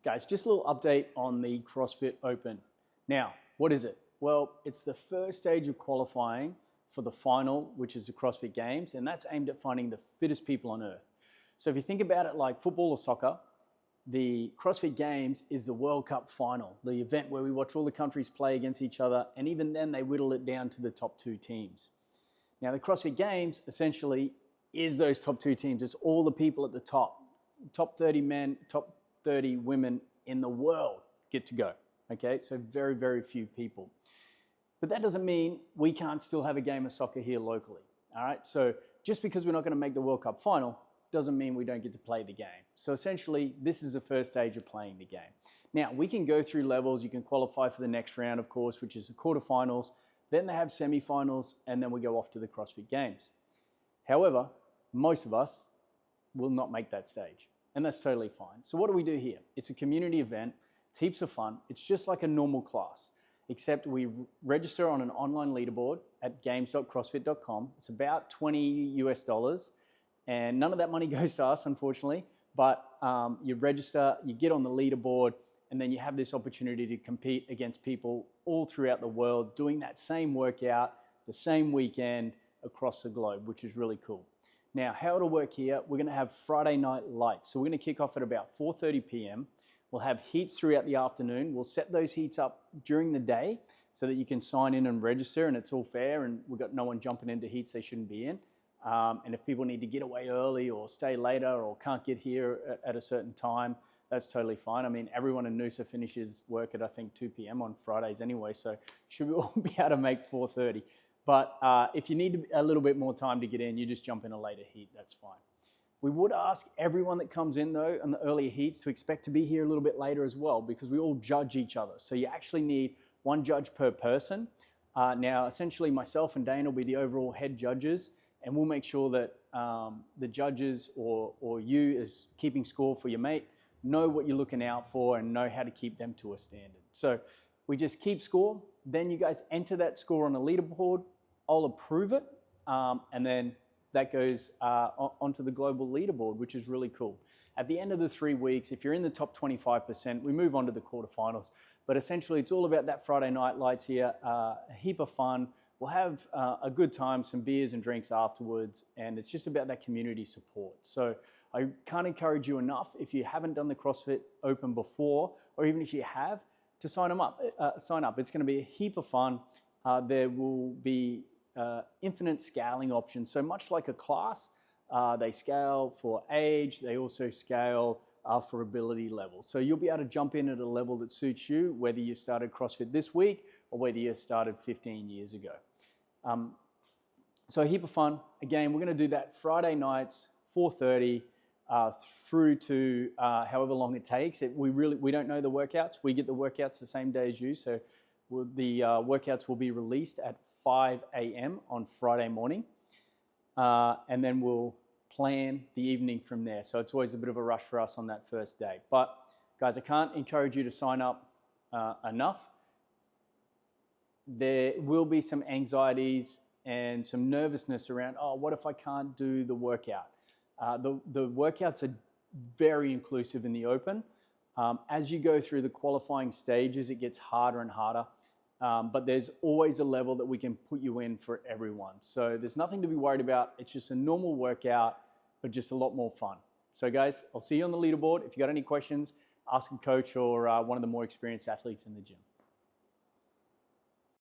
Guys, just a little update on the CrossFit Open. Now, what is it? Well, it's the first stage of qualifying for the final, which is the CrossFit Games, and that's aimed at finding the fittest people on earth. So if you think about it like football or soccer, the CrossFit Games is the World Cup final, the event where we watch all the countries play against each other, and even then they whittle it down to the top 2 teams. Now, the CrossFit Games essentially is those top 2 teams. It's all the people at the top 30 men, top 30 women in the world get to go, okay? So very, very few people. But that doesn't mean we can't still have a game of soccer here locally, all right? So just because we're not gonna make the World Cup final doesn't mean we don't get to play the game. So essentially, this is the first stage of playing the game. Now, we can go through levels. You can qualify for the next round, of course, which is the quarterfinals. Then they have semifinals, and then we go off to the CrossFit Games. However, most of us will not make that stage. And that's totally fine. So what do we do here? It's a community event. It's heaps of fun. It's just like a normal class, except we register on an online leaderboard at games.crossfit.com. It's about $20 US, and none of that money goes to us, unfortunately. But you register, you get on the leaderboard, and then you have this opportunity to compete against people all throughout the world doing that same workout, the same weekend across the globe, which is really cool. Now, how it'll work here, we're gonna have Friday night lights. So we're gonna kick off at about 4:30 p.m. We'll have heats throughout the afternoon. We'll set those heats up during the day so that you can sign in and register and it's all fair and we've got no one jumping into heats they shouldn't be in. And if people need to get away early or stay later or can't get here at a certain time, that's totally fine. I mean, everyone in Noosa finishes work at, I think, 2 p.m. on Fridays anyway, so should we all be able to make 4:30. But if you need a little bit more time to get in, you just jump in a later heat, that's fine. We would ask everyone that comes in though, in the earlier heats to expect to be here a little bit later as well because we all judge each other. So you actually need 1 judge per person. Now, essentially myself and Dane will be the overall head judges and we'll make sure that the judges or you as keeping score for your mate know what you're looking out for and know how to keep them to a standard. So we just keep score, then you guys enter that score on a leaderboard, I'll approve it, and then that goes onto the global leaderboard, which is really cool. At the end of the 3 weeks, if you're in the top 25%, we move on to the quarterfinals. But essentially, it's all about that Friday night lights here, a heap of fun. We'll have a good time, some beers and drinks afterwards, and it's just about that community support. So I can't encourage you enough, if you haven't done the CrossFit Open before, or even if you have, to sign up. It's going to be a heap of fun. There will be infinite scaling options. So much like a class, they scale for age. They also scale for ability level. So you'll be able to jump in at a level that suits you, whether you started CrossFit this week or whether you started 15 years ago. So a heap of fun. Again, we're going to do that Friday nights, 4:30. Through to however long it takes. We don't know the workouts. We get the workouts the same day as you. So the workouts will be released at 5 a.m. on Friday morning. And then we'll plan the evening from there. So it's always a bit of a rush for us on that first day. But guys, I can't encourage you to sign up enough. There will be some anxieties and some nervousness around, oh, what if I can't do the workout? The workouts are very inclusive in the Open. As you go through the qualifying stages, it gets harder and harder. But there's always a level that we can put you in for everyone. So there's nothing to be worried about. It's just a normal workout, but just a lot more fun. So guys, I'll see you on the leaderboard. If you got any questions, ask a coach or one of the more experienced athletes in the gym.